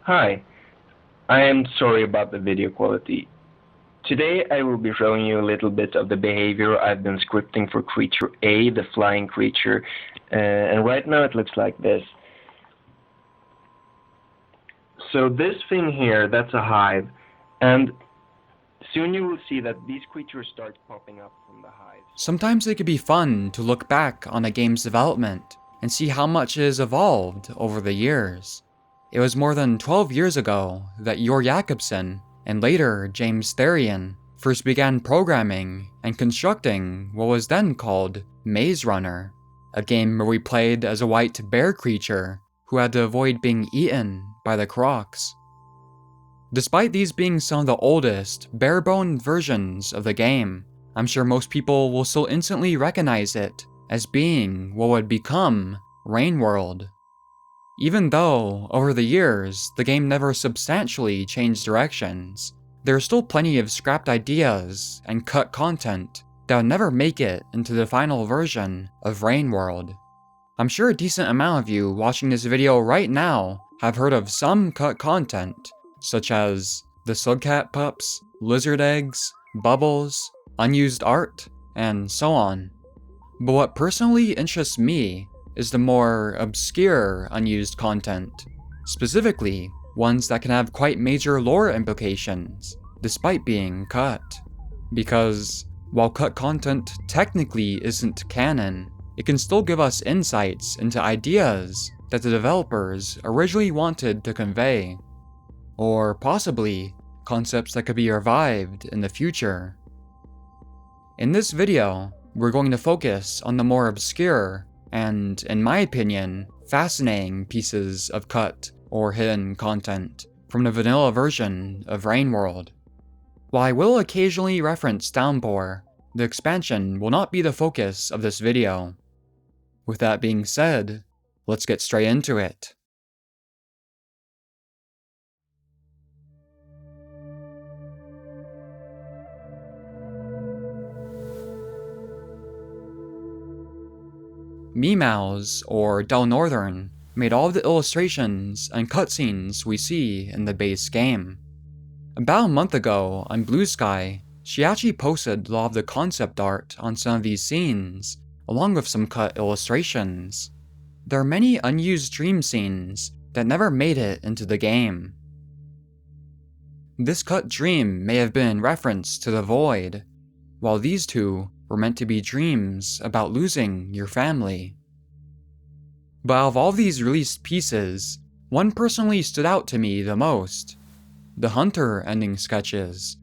Hi, I am sorry about the video quality. Today I will be showing you a little bit of the behavior I've been scripting for creature A, the flying creature, and right now it looks like this. So this thing here, that's a hive, and soon you will see that these creatures start popping up from the hive. Sometimes it can be fun to look back on a game's development and see how much it has evolved over the years. It was more than 12 years ago that Jor Jakobsen and later James Therian first began programming and constructing what was then called Maze Runner, a game where we played as a white bear creature who had to avoid being eaten by the crocs. Despite these being some of the oldest, bare-boned versions of the game, I'm sure most people will still instantly recognize it as being what would become Rainworld. Even though, over the years, the game never substantially changed directions, there are still plenty of scrapped ideas and cut content that would never make it into the final version of Rainworld. I'm sure a decent amount of you watching this video right now have heard of some cut content, such as the Slugcat pups, lizard eggs, bubbles, unused art, and so on. But what personally interests me is the more obscure unused content, specifically ones that can have quite major lore implications, despite being cut. Because, while cut content technically isn't canon, it can still give us insights into ideas that the developers originally wanted to convey, or possibly concepts that could be revived in the future. In this video, we're going to focus on the more obscure and, in my opinion, fascinating pieces of cut or hidden content from the vanilla version of Rainworld. While I will occasionally reference Downpour, the expansion will not be the focus of this video. With that being said, let's get straight into it. Memows, or Del Northern, made all of the illustrations and cutscenes we see in the base game. About a month ago on Blue Sky, she actually posted a lot of the concept art on some of these scenes, along with some cut illustrations. There are many unused dream scenes that never made it into the game. This cut dream may have been in reference to the Void, while these two were meant to be dreams about losing your family. But out of all these released pieces, one personally stood out to me the most: the Hunter ending sketches,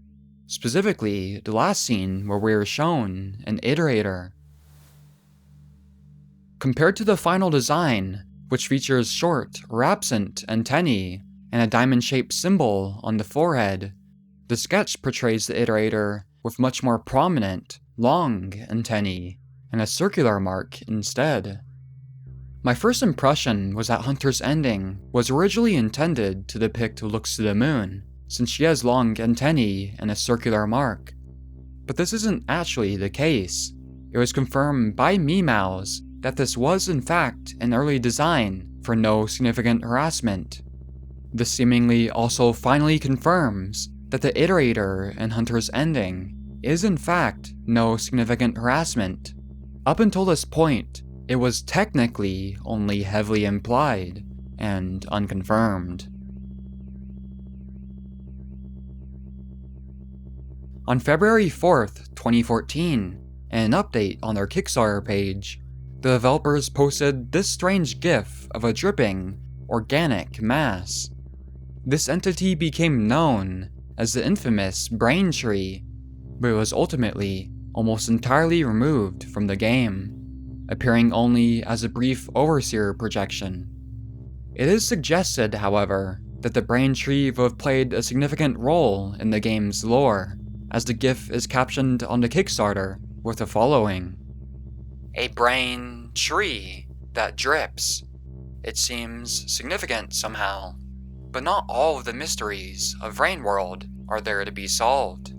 specifically the last scene where we are shown an Iterator. Compared to the final design, which features short or absent antennae and a diamond-shaped symbol on the forehead, the sketch portrays the Iterator with much more prominent, long antennae, and a circular mark instead. My first impression was that Hunter's ending was originally intended to depict who looks to the moon, since she has long antennae and a circular mark. But this isn't actually the case. It was confirmed by Memows that this was in fact an early design for no significant harassment. This seemingly also finally confirms that the Iterator in Hunter's ending is in fact no significant harassment. Up until this point, it was technically only heavily implied and unconfirmed. On February 4th, 2014, in an update on their Kickstarter page, the developers posted this strange GIF of a dripping, organic mass. This entity became known as the infamous Brain Tree, but it was ultimately almost entirely removed from the game, appearing only as a brief Overseer projection. It is suggested, however, that the Brain Tree would have played a significant role in the game's lore, as the GIF is captioned on the Kickstarter with the following: "A brain tree that drips. It seems significant somehow, but not all of the mysteries of Rainworld are there to be solved."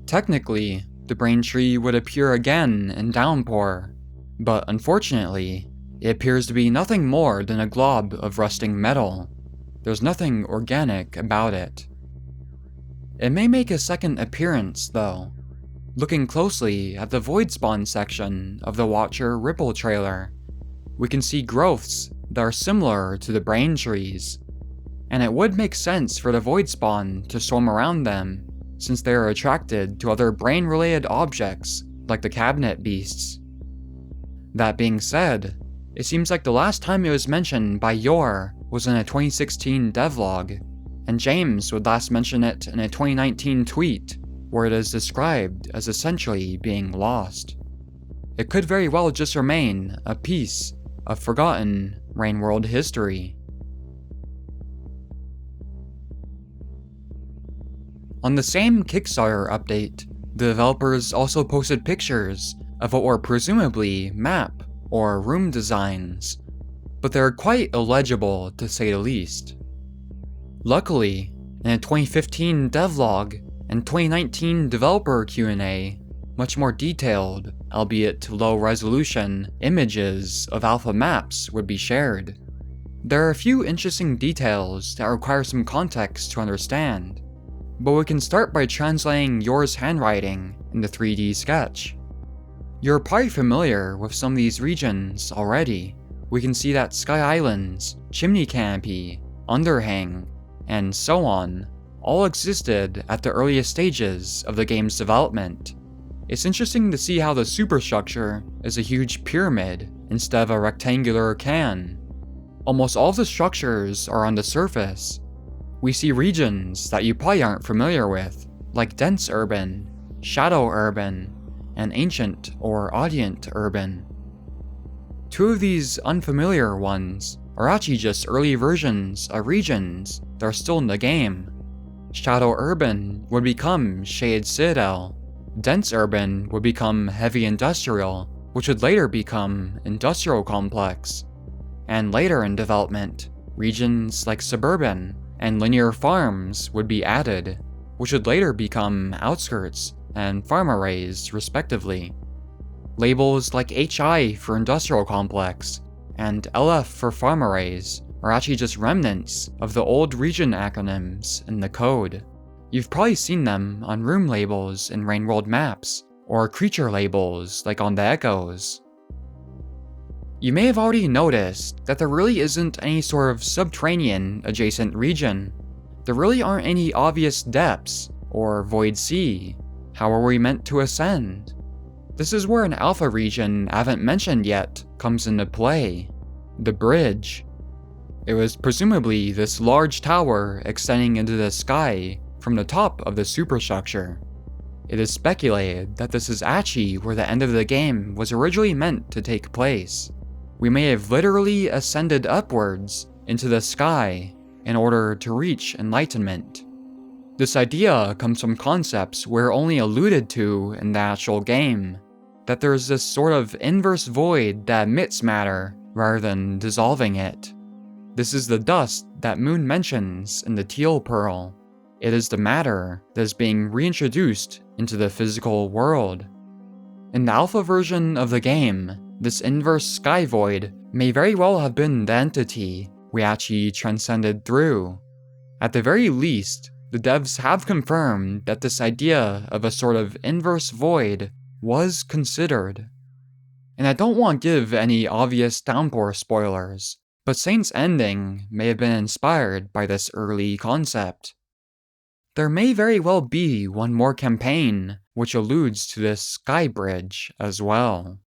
Technically, the Brain Tree would appear again in Downpour, but unfortunately, it appears to be nothing more than a glob of rusting metal. There's nothing organic about it. It may make a second appearance, though. Looking closely at the Void Spawn section of the Watcher Ripple trailer, we can see growths that are similar to the brain trees, and it would make sense for the Void Spawn to swarm around them, since they are attracted to other brain-related objects like the cabinet beasts. That being said, it seems like the last time it was mentioned by Yor was in a 2016 devlog, and James would last mention it in a 2019 tweet, where it is described as essentially being lost. It could very well just remain a piece of forgotten rainworld history. On the same Kickstarter update, the developers also posted pictures of what were presumably map or room designs, but they're quite illegible to say the least. Luckily, in a 2015 devlog and 2019 developer Q&A, much more detailed, albeit low-resolution, images of alpha maps would be shared. There are a few interesting details that require some context to understand, but we can start by translating Yor's handwriting in the 3D sketch. You're probably familiar with some of these regions already. We can see that Sky Islands, Chimney Canopy, Underhang, and so on all existed at the earliest stages of the game's development. It's interesting to see how the superstructure is a huge pyramid instead of a rectangular can. Almost all of the structures are on the surface. We see regions that you probably aren't familiar with, like dense urban, shadow urban, and ancient or audient urban. Two of these unfamiliar ones are actually just early versions of regions that are still in the game. Shadow urban would become Shaded Citadel, dense urban would become heavy industrial, which would later become industrial complex, and later in development, regions like suburban and linear farms would be added, which would later become outskirts and farm arrays respectively. Labels like HI for industrial complex and LF for farm arrays are actually just remnants of the old region acronyms in the code. You've probably seen them on room labels in rainworld maps, or creature labels like on the echoes. You may have already noticed that there really isn't any sort of subterranean adjacent region. There really aren't any obvious depths, or void sea. How are we meant to ascend? This is where an alpha region I haven't mentioned yet comes into play: the bridge. It was presumably this large tower extending into the sky from the top of the superstructure. It is speculated that this is actually where the end of the game was originally meant to take place. We may have literally ascended upwards into the sky in order to reach enlightenment. This idea comes from concepts we're only alluded to in the actual game, that there's this sort of inverse void that emits matter rather than dissolving it. This is the dust that Moon mentions in the Teal Pearl. It is the matter that is being reintroduced into the physical world. In the alpha version of the game, this inverse sky void may very well have been the entity we actually transcended through. At the very least, the devs have confirmed that this idea of a sort of inverse void was considered. And I don't want to give any obvious downpour spoilers, but Saint's ending may have been inspired by this early concept. There may very well be one more campaign which alludes to this sky bridge as well.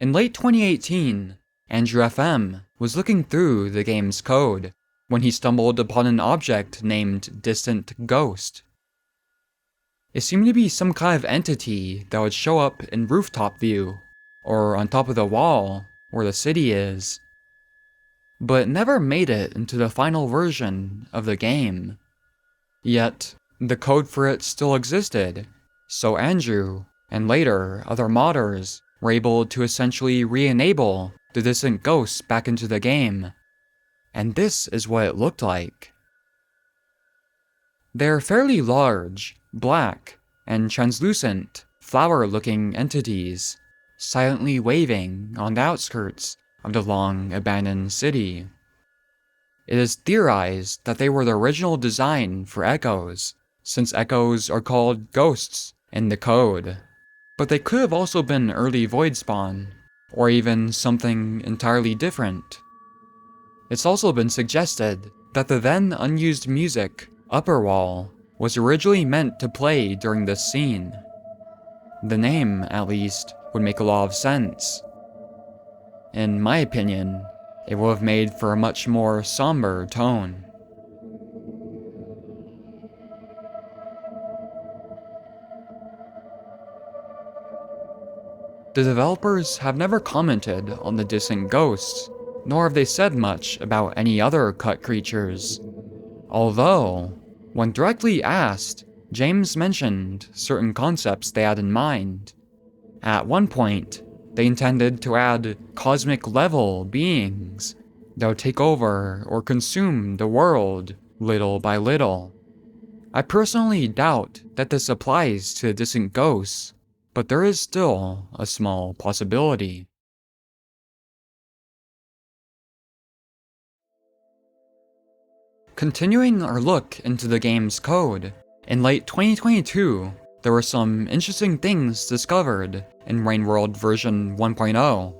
In late 2018, Andrew FM was looking through the game's code when he stumbled upon an object named Distant Ghost. It seemed to be some kind of entity that would show up in rooftop view, or on top of the wall where the city is, but it never made it into the final version of the game. Yet, the code for it still existed, so Andrew, and later other modders, were able to essentially re-enable the Distant Ghosts back into the game. And this is what it looked like. They're fairly large, black, and translucent, flower-looking entities, silently waving on the outskirts of the long-abandoned city. It is theorized that they were the original design for echoes, since echoes are called ghosts in the code. But they could have also been early void spawn, or even something entirely different. It's also been suggested that the then unused music, Upperwall, was originally meant to play during this scene. The name, at least, would make a lot of sense. In my opinion, it would have made for a much more somber tone. The developers have never commented on the distant ghosts, nor have they said much about any other cut creatures. Although, when directly asked, James mentioned certain concepts they had in mind. At one point, they intended to add cosmic-level beings that would take over or consume the world little by little. I personally doubt that this applies to the distant ghosts, but there is still a small possibility. Continuing our look into the game's code, in late 2022, there were some interesting things discovered in rainworld version 1.0.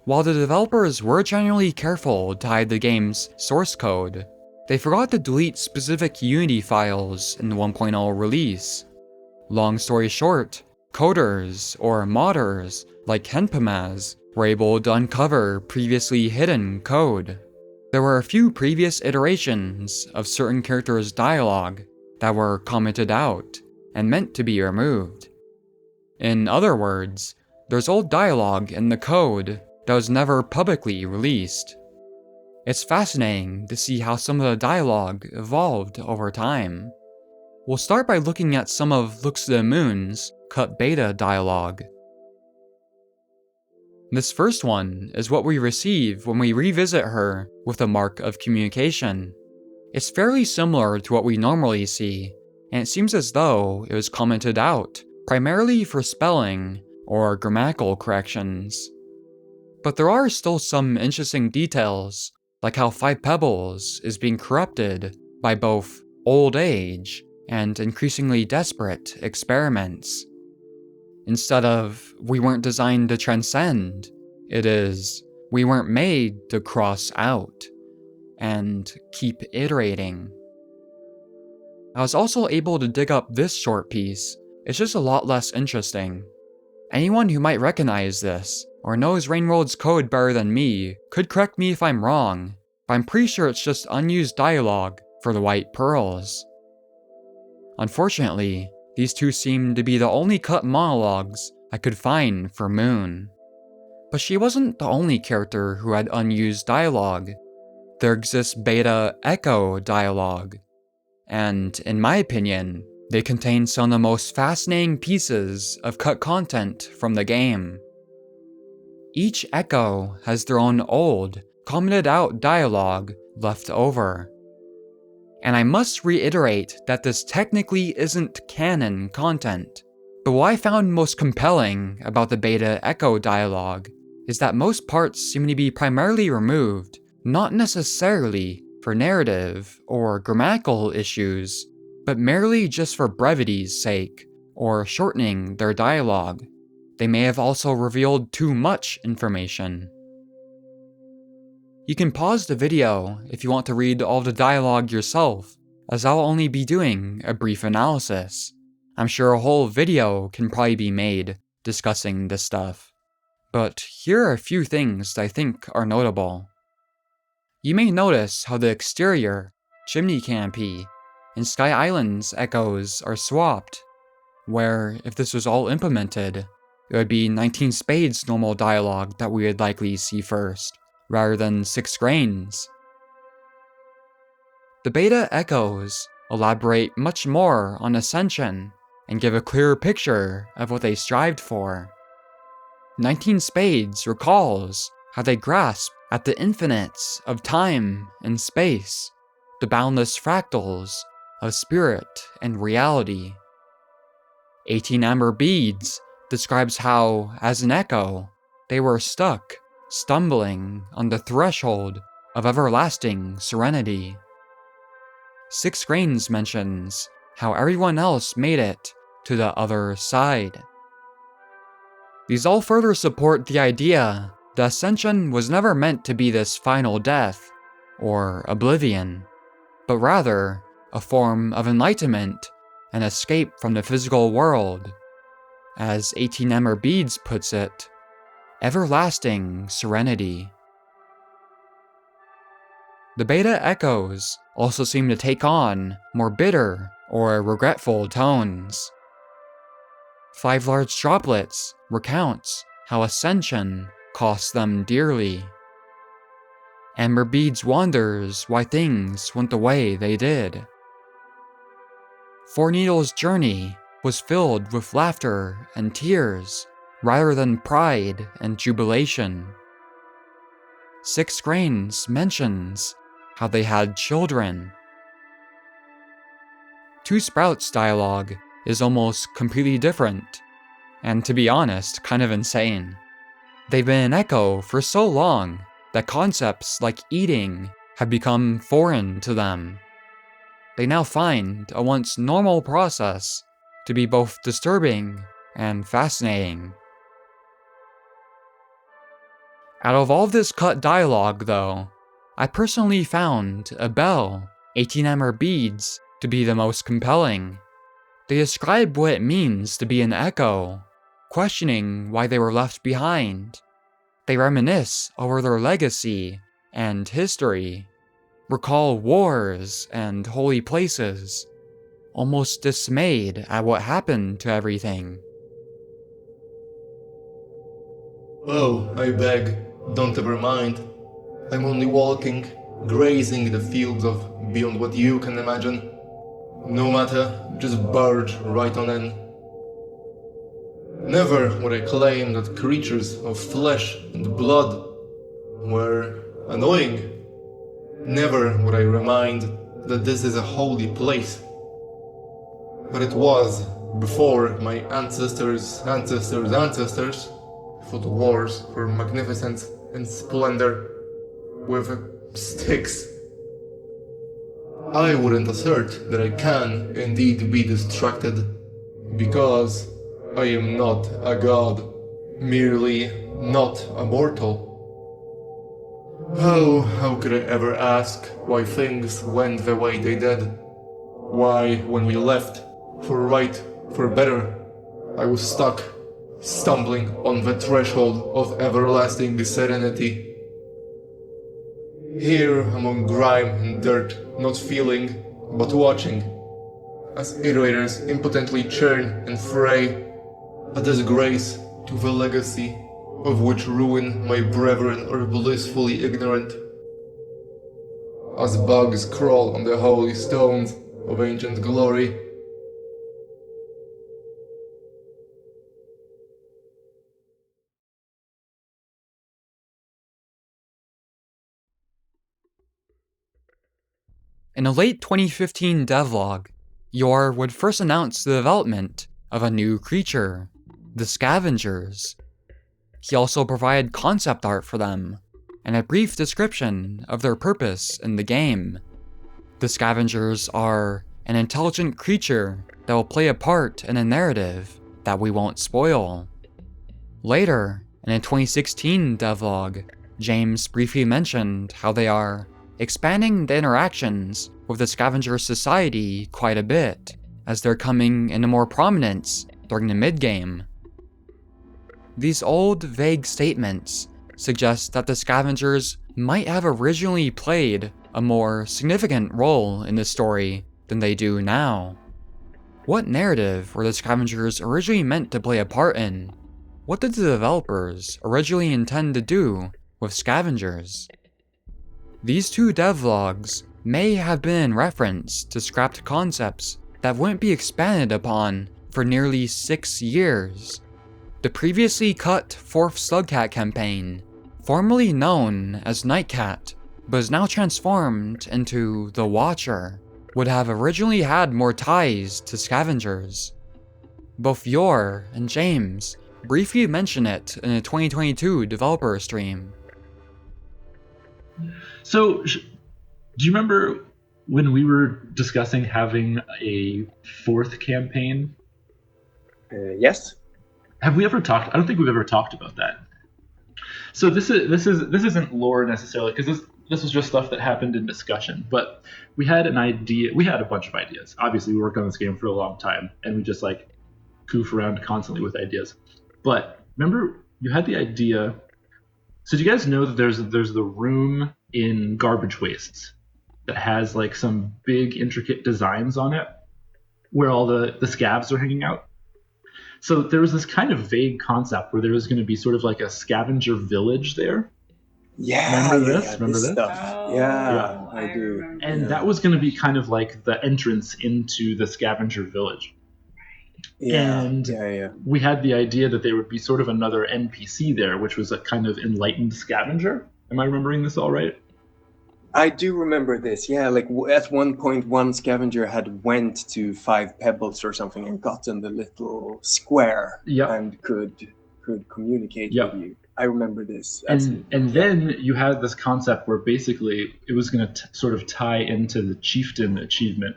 While the developers were generally careful to hide the game's source code, they forgot to delete specific Unity files in the 1.0 release. Long story short, coders or modders like Henpamaz were able to uncover previously hidden code. There were a few previous iterations of certain characters' dialogue that were commented out and meant to be removed. In other words, there's old dialogue in the code that was never publicly released. It's fascinating to see how some of the dialogue evolved over time. We'll start by looking at some of Looks to the Moon's cut beta dialogue. This first one is what we receive when we revisit her with a mark of communication. It's fairly similar to what we normally see, and it seems as though it was commented out, primarily for spelling or grammatical corrections. But there are still some interesting details, like how 5 Pebbles is being corrupted by both old age and increasingly desperate experiments. Instead of, we weren't designed to transcend, it is, we weren't made to cross out, and keep iterating. I was also able to dig up this short piece. It's just a lot less interesting. Anyone who might recognize this, or knows rainworld's code better than me, could correct me if I'm wrong, but I'm pretty sure it's just unused dialogue for the White Pearls. Unfortunately, these two seem to be the only cut monologues I could find for Moon. But she wasn't the only character who had unused dialogue. There exists beta echo dialogue, and in my opinion, they contain some of the most fascinating pieces of cut content from the game. Each echo has their own old, commented out dialogue left over. And I must reiterate that this technically isn't canon content, but what I found most compelling about the beta echo dialogue is that most parts seem to be primarily removed, not necessarily for narrative or grammatical issues, but merely just for brevity's sake, or shortening their dialogue. They may have also revealed too much information. You can pause the video if you want to read all the dialogue yourself, as I'll only be doing a brief analysis. I'm sure a whole video can probably be made discussing this stuff. But here are a few things that I think are notable. You may notice how the exterior, chimney canopy, and Sky Island's echoes are swapped, where if this was all implemented, it would be 19 Spades normal dialogue that we would likely see first, rather than 6 Grains. The beta echoes elaborate much more on ascension and give a clearer picture of what they strived for. 19 Spades recalls how they grasp at the infinites of time and space, the boundless fractals of spirit and reality. 18 Amber Beads describes how, as an echo, they were stuck, stumbling on the threshold of everlasting serenity. 6 Grains mentions how everyone else made it to the other side. These all further support the idea that Ascension was never meant to be this final death, or oblivion, but rather a form of enlightenment and escape from the physical world. As 18 Emmer Beads puts it, everlasting serenity. The beta echoes also seem to take on more bitter or regretful tones. 5 Large Droplets recounts how Ascension cost them dearly. Emmer Beads wonders why things went the way they did. 4 Needles' journey was filled with laughter and tears rather than pride and jubilation. 6 Grains mentions how they had children. 2 Sprouts' dialogue is almost completely different, and to be honest, kind of insane. They've been an echo for so long that concepts like eating have become foreign to them. They now find a once normal process to be both disturbing and fascinating. Out of all this cut dialogue, though, I personally found a bell, 18 Emmer Beads, to be the most compelling. They describe what it means to be an echo, questioning why they were left behind. They reminisce over their legacy and history, recall wars and holy places, almost dismayed at what happened to everything. Oh, I beg, don't ever mind. I'm only walking, grazing the fields of beyond what you can imagine. No matter, just barge right on in. Never would I claim that creatures of flesh and blood were annoying. Never would I remind that this is a holy place. But it was before my ancestors' ancestors fought wars for magnificence and splendor with sticks. I wouldn't assert that I can indeed be distracted, because I am not a god, merely not a mortal. Oh, how could I ever ask why things went the way they did? Why, when we left, for right, for better, I was stuck, stumbling on the threshold of everlasting serenity. Here among grime and dirt, not feeling, but watching, as iterators impotently churn and fray, a disgrace to the legacy of which ruin my brethren are blissfully ignorant. As bugs crawl on the holy stones of ancient glory. In a late 2015 devlog, Yor would first announce the development of a new creature, the Scavengers. He also provided concept art for them, and a brief description of their purpose in the game. The Scavengers are an intelligent creature that will play a part in a narrative that we won't spoil. Later, in a 2016 devlog, James briefly mentioned how they are expanding the interactions with the Scavenger Society quite a bit, as they're coming into more prominence during the mid-game. These old, vague statements suggest that the Scavengers might have originally played a more significant role in the story than they do now. What narrative were the Scavengers originally meant to play a part in? What did the developers originally intend to do with Scavengers? These 2 devlogs may have been in reference to scrapped concepts that wouldn't be expanded upon for nearly 6 years. The previously cut 4th Slugcat campaign, formerly known as Nightcat, but is now transformed into The Watcher, would have originally had more ties to Scavengers. Both Yor and James briefly mention it in a 2022 developer stream. So, do you remember when we were discussing having a 4th campaign? Yes. Have we ever talked? I don't think we've ever talked about that. So this isn't lore necessarily, because this was just stuff that happened in discussion. But we had an idea. We had a bunch of ideas. Obviously, we worked on this game for a long time, and we just like goof around constantly with ideas. But remember, you had the idea. So do you guys know that there's the room in Garbage Wastes that has like some big intricate designs on it, where all the scavs are hanging out? So there was this kind of vague concept where there was going to be sort of like a scavenger village there. Yeah. Remember this? Yeah, Remember this? stuff. Yeah. I do. And that was going to be kind of like the entrance into the scavenger village. And we had the idea that there would be sort of another NPC there, which was a kind of enlightened scavenger. Am I remembering this all right? I do remember this. Yeah, like at one point, one scavenger had went to 5 pebbles or something and gotten the little square and could communicate with you. I remember this. And then you had this concept where basically it was going to sort of tie into the chieftain achievement,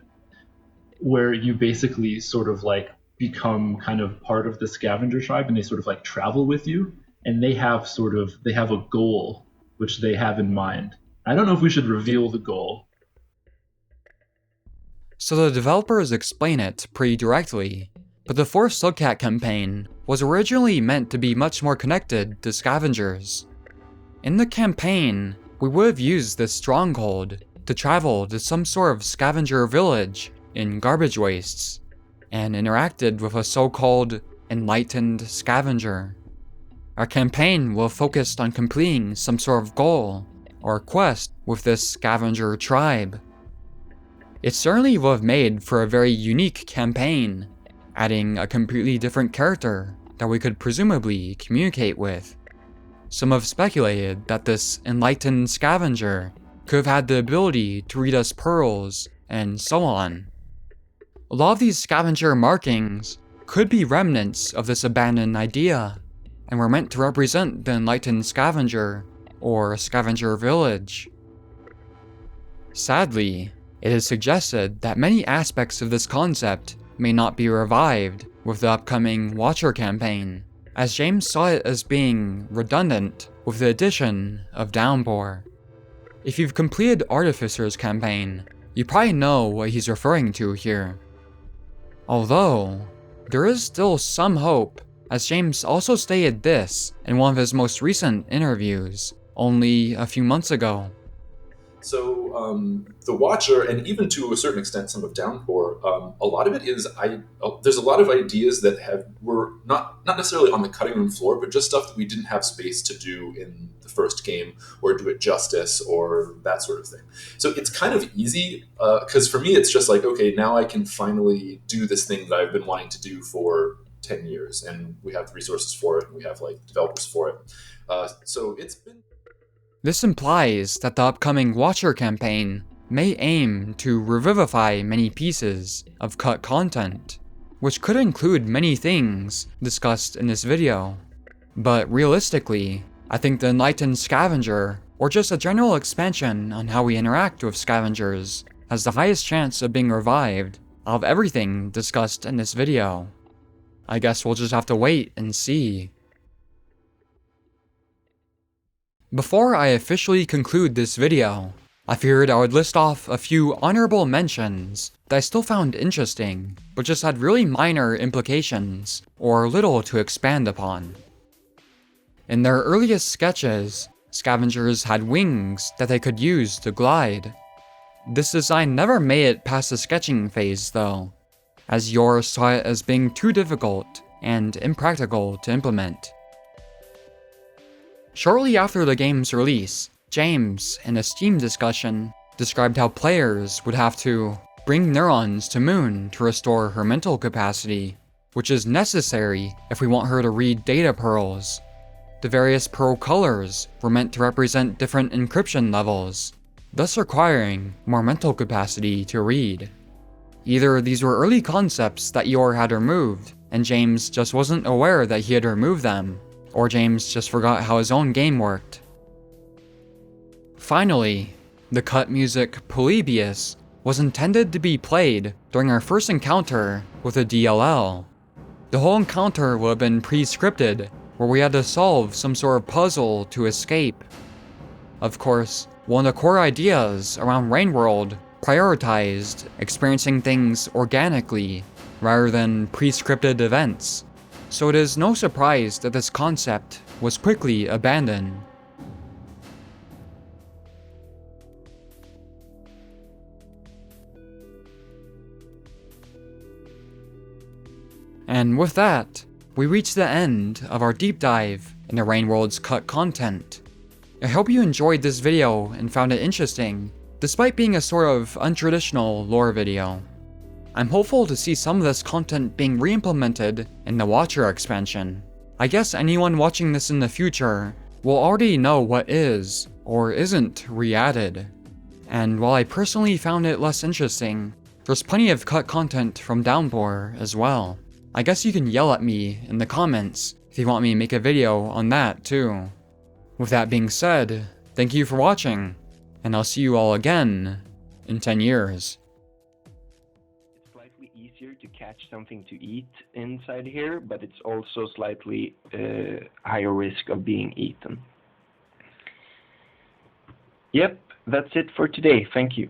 where you basically sort of like become kind of part of the scavenger tribe, and they sort of like travel with you, and they have a goal which they have in mind. I don't know if we should reveal the goal. So the developers explain it pretty directly, but the 4th Slugcat campaign was originally meant to be much more connected to scavengers. In the campaign, we would have used this stronghold to travel to some sort of scavenger village in Garbage Wastes, and interacted with a so-called Enlightened Scavenger. Our campaign will have focused on completing some sort of goal or quest with this scavenger tribe. It certainly would have made for a very unique campaign, adding a completely different character that we could presumably communicate with. Some have speculated that this Enlightened Scavenger could have had the ability to read us pearls, and so on. A lot of these scavenger markings could be remnants of this abandoned idea, and were meant to represent the Enlightened Scavenger, or Scavenger Village. Sadly, it is suggested that many aspects of this concept may not be revived with the upcoming Watcher campaign, as James saw it as being redundant with the addition of Downpour. If you've completed Artificer's campaign, you probably know what he's referring to here. Although, there is still some hope, as James also stated this in one of his most recent interviews, only a few months ago. So the Watcher, and even to a certain extent some of Downpour, a lot of it is there's a lot of ideas that were not necessarily on the cutting room floor, but just stuff that we didn't have space to do in the first game, or do it justice, or that sort of thing. So it's kind of easy, because for me it's just like, okay, now I can finally do this thing that I've been wanting to do for 10 years, and we have the resources for it, and we have like developers for it. So it's been... This implies that the upcoming Watcher campaign may aim to revivify many pieces of cut content, which could include many things discussed in this video. But realistically, I think the Enlightened Scavenger, or just a general expansion on how we interact with scavengers, has the highest chance of being revived out of everything discussed in this video. I guess we'll just have to wait and see. Before I officially conclude this video, I figured I would list off a few honorable mentions that I still found interesting, but just had really minor implications, or little to expand upon. In their earliest sketches, scavengers had wings that they could use to glide. This design never made it past the sketching phase though, as Yor saw it as being too difficult and impractical to implement. Shortly after the game's release, James, in a Steam discussion, described how players would have to bring neurons to Moon to restore her mental capacity, which is necessary if we want her to read data pearls. The various pearl colors were meant to represent different encryption levels, thus requiring more mental capacity to read. Either these were early concepts that Yor had removed, and James just wasn't aware that he had removed them, or James just forgot how his own game worked. Finally, the cut music Polybius was intended to be played during our first encounter with a DLL. The whole encounter would have been pre-scripted, where we had to solve some sort of puzzle to escape. Of course, one of the core ideas around rainworld prioritized experiencing things organically rather than pre-scripted events, so it is no surprise that this concept was quickly abandoned. And with that, we reach the end of our deep dive into rainworld's cut content. I hope you enjoyed this video and found it interesting, despite being a sort of untraditional lore video. I'm hopeful to see some of this content being re-implemented in the Watcher expansion. I guess anyone watching this in the future will already know what is, or isn't, re-added. And while I personally found it less interesting, there's plenty of cut content from Downpour as well. I guess you can yell at me in the comments if you want me to make a video on that too. With that being said, thank you for watching, and I'll see you all again in 10 years. It's slightly easier to catch something to eat inside here, but it's also slightly higher risk of being eaten. Yep, that's it for today. Thank you.